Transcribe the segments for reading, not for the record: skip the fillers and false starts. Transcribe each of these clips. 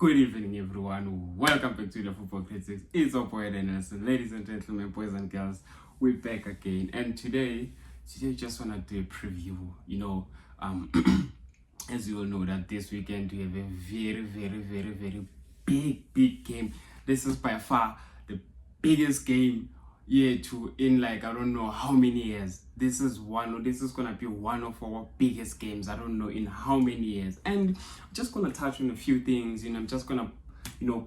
Good evening, everyone. Welcome back to the Football Critics. It's your boy Dennis. Ladies and gentlemen, boys and girls, we're back again. And today, just wanna do a preview. As you all know, that this weekend we have a very big game. This is by far the biggest game in like I don't know how many years. This is gonna be one of our biggest games. I don't know in how many years. And I'm just gonna touch on a few things. I'm just gonna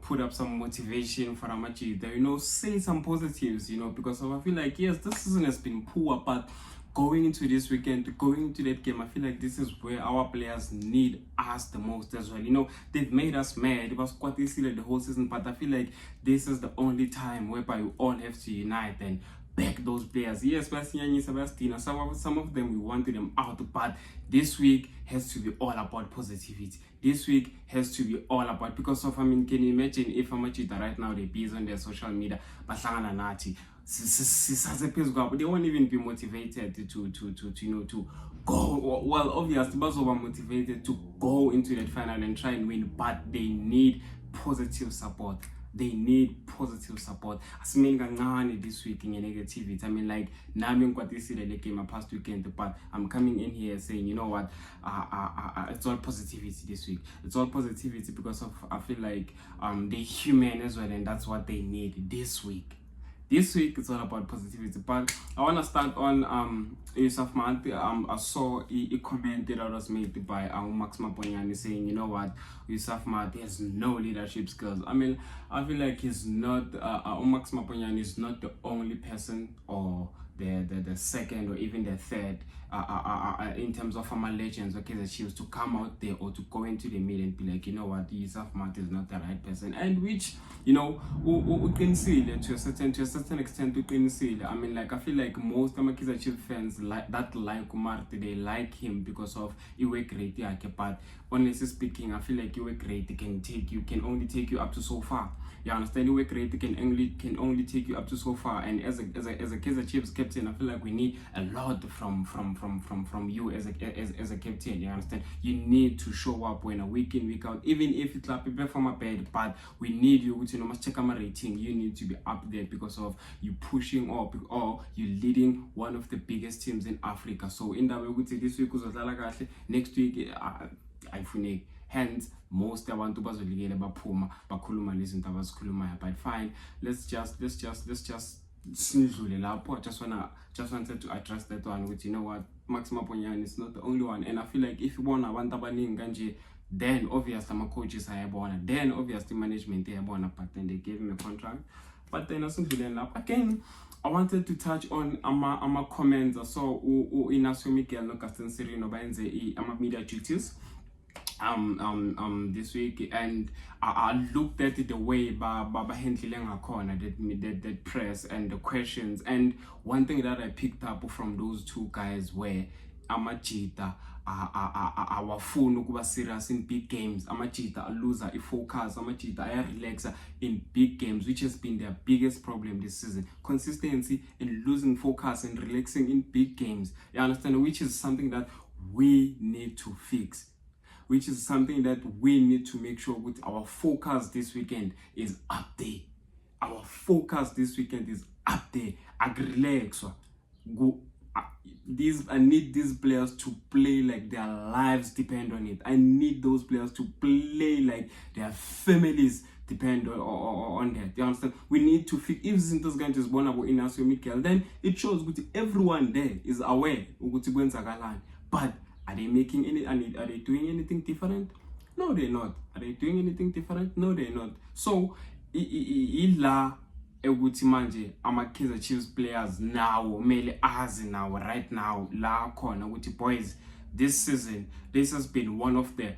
put up some motivation for Amachita, say some positives, because I feel like yes, this season has been poor, but going into this weekend, going into that game, I feel like this is where our players need us the most as well. They've made us mad. It was quite easy like the whole season, but I feel like this is the only time whereby we all have to unite and back those players. Yes, some of them we wanted them out, but this week has to be all about positivity. This week has to be all about, because of, can you imagine if Amachita right now, they be on their social media, but they won't even be motivated to go. Well, obviously, Bazo were motivated to go into that final and try and win, but they need positive support. They need positive support. This week in negativity. Like Naming what this the game past weekend, but I'm coming in here saying, you know what, it's all positivity this week. It's all positivity because of I feel like they're human as well, and that's what they need this week. This week it's all about positivity, but I want to start on Yusuf Mate. I saw a comment that was made by Max Maponyani saying, you know what, Yusuf Mate has no leadership skills. I feel like he's not Max Maponyani is not the only person or the second or even the third in terms of former legends, okay, that she was to come out there or to go into the middle and be like, you know what, Yusuf Mate is not the right person, and which we can see that to a certain extent. We can see that. I feel like most Amakiza Chief fans like Umar, they like him because of Iwe Great, but honestly speaking, I feel like Iwe Great can only take you up to so far. You understand? Iwe Great can only take you up to so far, and as a Kaizer Chiefs captain, I feel like we need a lot from you as a captain. You understand? You need to show up when a week in, week out, even if it's like prepare from a bed, but we need you to must check my rating. You need to be up there because of you pushing up or you leading one of the biggest teams in Africa. So in that way, we say this week next week I feel hence most abantu bazolikele baphuma bakhuluma lezi zinto abazikhulumayo, but fine, let's just sinidlule lapho. Just wanted to address that one with, you know what, Max Maponyane is not the only one, and I feel like if you want abantu abaningi kanje, then obviously my coaches ayabona, then obviously management ayabona, but then they gave him a contract. But then again, I wanted to touch on ama comments. I saw Inacio Miguel no Castan Serino bayenze ama media duties this week, and I looked at it the way Baba handling that press and the questions, and one thing that I picked up from those two guys were Amachita awafuna ukuba serious in big games. Amachita a loser, a focus. Amachita a relaxer in big games, which has been their biggest problem this season. Consistency in losing focus and relaxing in big games. You understand? Which is something that we need to fix. Which is something that we need to make sure with our focus this weekend is up there. Our focus this weekend is up there. I need these players to play like their lives depend on it. I need those players to play like their families depend on that. You understand? We need to fix. If Zintos Ganj is born about Inacio Mikel, then it shows that everyone there is aware of. But are they making any? Are they doing anything different? No, they're not. Are they doing anything different? No, they're not. So, ila ewuthi manje ama Kaizer Chiefs players now, mele azi now, right now, la khona ukuthi boys, this season, this has been one of the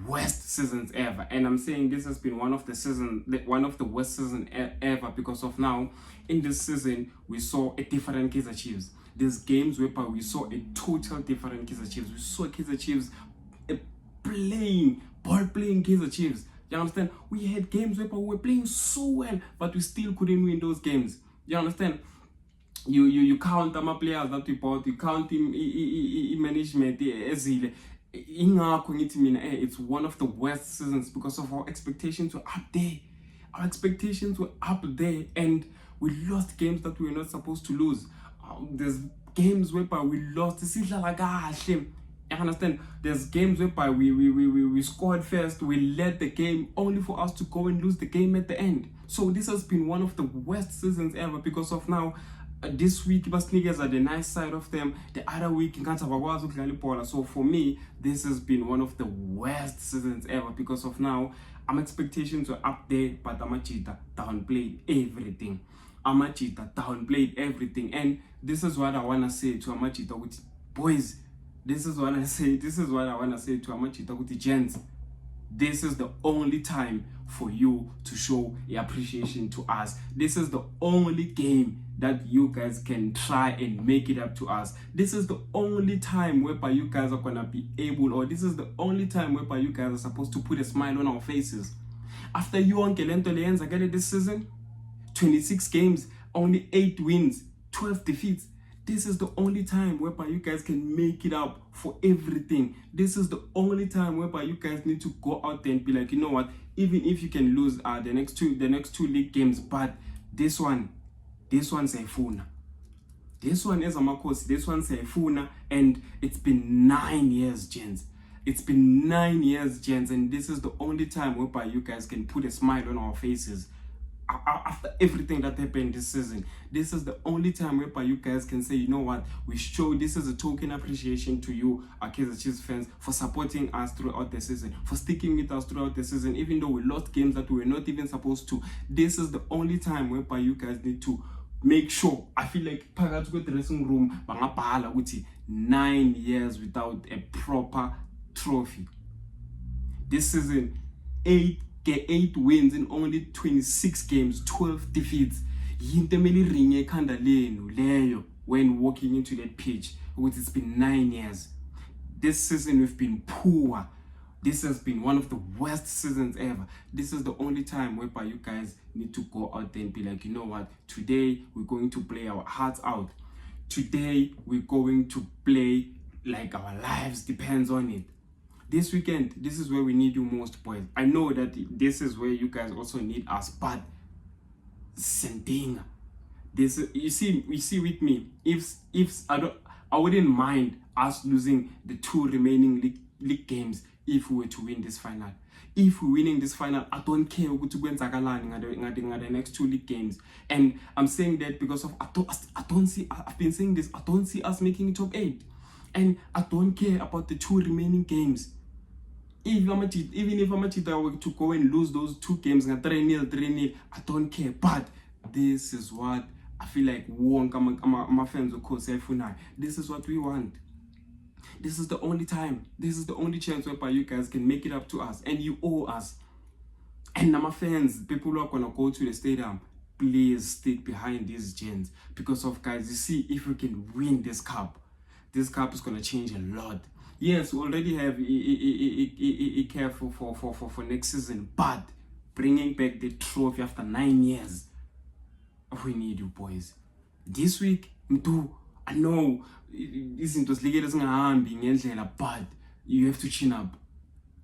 worst seasons ever, and I'm saying this has been one of the worst seasons ever because of now. In this season, we saw a different Kaizer Chiefs. There's games where we saw a total different Kaizer Chiefs. We saw Kaizer Chiefs ball-playing Kaizer Chiefs. You understand? We had games where we were playing so well, but we still couldn't win those games. You understand? You count my players that we bought, you count him management, ingakho ngithi mina it's one of the worst seasons because of our expectations were up there. Our expectations were up there, and we lost games that we were not supposed to lose. There's games whereby we lost. You understand? There's games whereby we scored first, we led the game, only for us to go and lose the game at the end. So this has been one of the worst seasons ever because of now. This week Basnigas are the nice side of them, the other week so for me this has been one of the worst seasons ever because of now our expectations were up there, but Amachita downplayed everything. And this is what I want to say to Amachita with boys. This is what I want to say to Amachita with the gents. This is the only time for you to show your appreciation to us. This is the only game that you guys can try and make it up to us. This is the only time whereby you guys are gonna be able, or this is the only time whereby you guys are supposed to put a smile on our faces. After you on Kelento Lions, I get it this season, 26 games, only 8 wins, 12 defeats. This is the only time whereby you guys can make it up for everything. This is the only time whereby you guys need to go out there and be like, you know what, even if you can lose the next two league games, but this one's Saifuna. This one is Amakosi, this one's Saifuna, and it's been 9 years, gents. It's been 9 years, gents, and this is the only time whereby you guys can put a smile on our faces. After everything that happened this season, this is the only time whereby you guys can say, you know what, we show this is a token appreciation to you, our Kaizer Chiefs fans, for supporting us throughout the season, for sticking with us throughout the season, even though we lost games that we were not even supposed to. This is the only time whereby you guys need to make sure. I feel like phakathi kwe dressing room bangabhala ukuthi 9 years without a proper trophy. This season, 8 wins in only 26 games, 12 defeats. Yinto emele ringe ekhanda lenu leyo when walking into that pitch. It's been 9 years. This season we've been poor. This has been one of the worst seasons ever. This is the only time whereby you guys need to go out there and be like, you know what, today we're going to play our hearts out. Today we're going to play like our lives depends on it. This weekend, this is where we need you most, boys. I know that this is where you guys also need us, but Sending. This, you see with me, if I wouldn't mind us losing the 2 remaining league games if we were to win this final. If we're winning this final, I don't care what to win the next 2 league games. And I'm saying that because of I don't see, I've been saying this, I don't see us making top 8. And I don't care about the 2 remaining games. Even if Amachita were to go and lose those 2 games, 3-0, I don't care. But this is what I feel like my fans of course, this is what we want. This is the only time. This is the only chance whereby you guys can make it up to us. And you owe us. And my fans, people who are going to go to the stadium, please stick behind these gents. Because of, guys, you see, if we can win this cup is going to change a lot. Yes, we already have a care for next season. But bringing back the trophy after 9 years, we need you, boys. This week, I know izinto zilekele zingahambi ngendlela, but you have to chin up.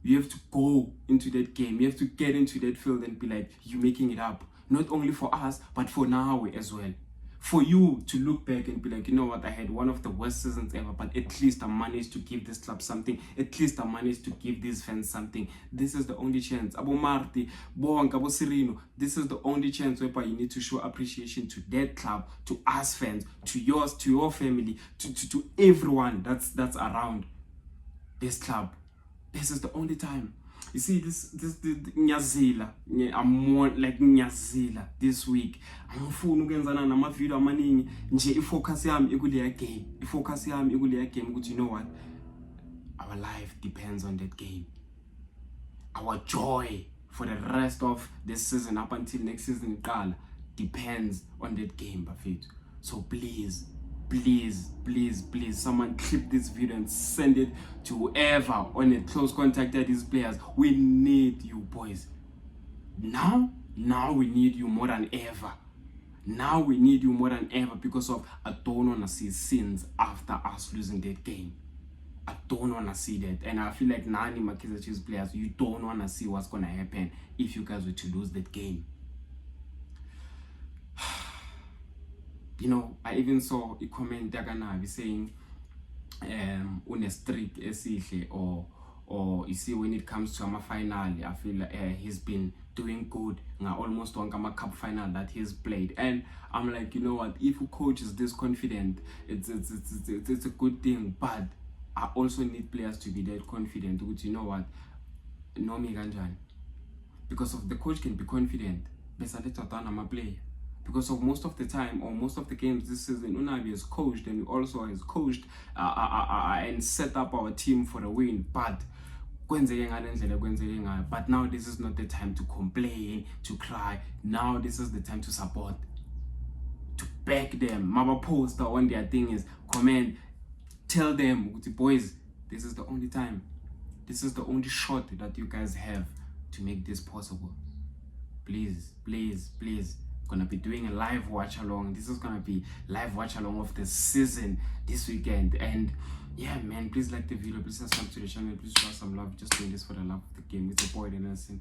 You have to go into that game. You have to get into that field and be like, you're making it up. Not only for us, but for now as well. For you to look back and be like, you know what, I had one of the worst seasons ever, but at least I managed to give this club something. At least I managed to give these fans something. This is the only chance. Abo Marti, Bonk, Abo Serino, this is the only chance whereby you need to show appreciation to that club, to us fans, to yours, to your family, to everyone that's around this club. This is the only time. You see, this Nyazila, I'm more like Nyazila this week. I'm phone ukenzana nama video amaningi nje ifocus yami ikuleya game. Ifocus yami ikuleya game ukuthi you know what? Our life depends on that game. Our joy for the rest of this season up until next season depends on that game, Bafethu. So please, someone clip this video and send it to whoever on a close contact at these players. We need you, boys. Now we need you more than ever. Now we need you more than ever because of I don't want to see sins after us losing that game. I don't want to see that. And I feel like none of my Kaizer Chiefs players, you don't want to see what's going to happen if you guys were to lose that game. You know, I even saw a comment saying on a streak or you see, when it comes to a final, I feel like he's been doing good. Almost one cup final that he's played, and I'm like, you know what? If a coach is this confident, it's a good thing. But I also need players to be that confident. Which, you know what? No me ganjani. Because of the coach can be confident, but I'm a player. Because of most of the time or most of the games this season, Unabi has coached, and we also has coached and set up our team for a win. But now this is not the time to complain, to cry. Now this is the time to support, to back them. Mama poster on their thing is comment, tell them, boys, this is the only time, this is the only shot that you guys have to make this possible. Please, please, please. Gonna be doing a live watch along. This is gonna be live watch along of the season this weekend. And yeah, man, please like the video, please subscribe to the channel, please show some love. Just doing this for the love of the game. It's a boy, Nelson.